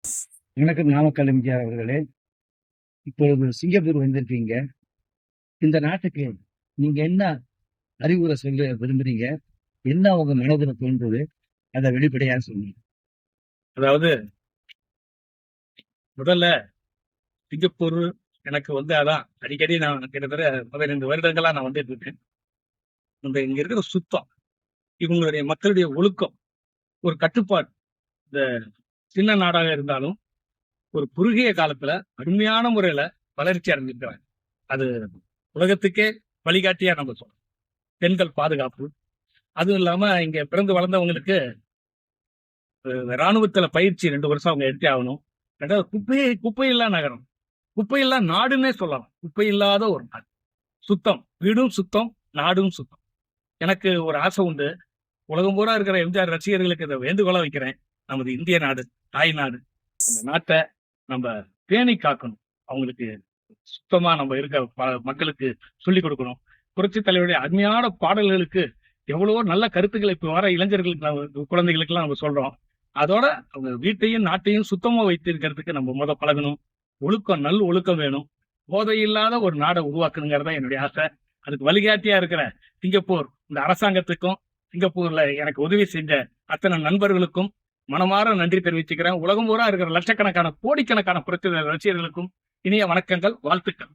வணக்கம் நாமக்கல் எம்ஜிஆர் அவர்களே. இப்பொழுது சிங்கப்பூர் வந்திருக்கீங்க. இந்த நாட்டுக்கு நீங்க என்ன அறிவுரை சொல்ல விரும்புறீங்க? என்ன உங்க மனதுல தோன்றுது? அதை வெளிப்படையா சொல்லுங்க. அதாவது முதல்ல சிங்கப்பூர் எனக்கு அதான் அடிக்கடி நான் கிட்டத்தட்ட 15 வருடங்களா நான் வந்துட்டு இருக்கேன். இங்க இருக்கிற சுத்தம், இவங்களுடைய மக்களுடைய ஒழுக்கம், ஒரு கட்டுப்பாடு. இந்த சின்ன நாடாக இருந்தாலும் ஒரு குறுகிய காலத்துல அருமையான முறையில வளர்ச்சி அடைஞ்சிருக்கிறாங்க. அது உலகத்துக்கே வழிகாட்டியா நம்ம சொல்றோம். பெண்கள் பாதுகாப்பு, அதுவும் இல்லாம இங்க பிறந்து வளர்ந்தவங்களுக்கு ராணுவத்துல பயிற்சி 2 வருஷம் அவங்க எடுத்தே ஆகணும். ரெண்டாவது குப்பையில்லா நகரம், குப்பையில்லா நாடுன்னே சொல்லலாம். குப்பை இல்லாத ஒரு நாடு, சுத்தம், வீடும் சுத்தம், நாடும் சுத்தம். எனக்கு ஒரு ஆசை உண்டு. உலகம் பூரா இருக்கிற எம்ஜிஆர் ரசிகர்களுக்கு இதை வேண்டுகோளா வைக்கிறேன். நமது இந்திய நாடு, தாய் நாடு, இந்த நாட்டை நம்ம பேணி காக்கணும். அவங்களுக்கு சுத்தமா நம்ம இருக்க மக்களுக்கு சொல்லிக் கொடுக்கணும். புரட்சி தலைவருடைய அருமையான பாடல்களுக்கு எவ்வளவோ நல்ல கருத்துக்களை இப்ப வர இளைஞர்களுக்கு, குழந்தைகளுக்கு எல்லாம் நம்ம சொல்றோம். அதோட அவங்க வீட்டையும் நாட்டையும் சுத்தமா வைத்திருக்கிறதுக்கு நம்ம பழகணும். ஒழுக்கம், நல் ஒழுக்கம் வேணும். போதை இல்லாத ஒரு நாடை உருவாக்கணுங்கிறதா என்னுடைய ஆசை. அதுக்கு வழிகாட்டியா இருக்கிற சிங்கப்பூர் இந்த அரசாங்கத்துக்கும், சிங்கப்பூர்ல எனக்கு உதவி செஞ்ச அத்தனை நண்பர்களுக்கும் மனமாற நன்றி தெரிவிச்சுக்கிறேன். உலகம் பூரா இருக்கிற லட்சக்கணக்கான கோடிக்கணக்கான புரட்சி ரசிகர்களுக்கும் இனிய வணக்கங்கள், வாழ்த்துக்கள்.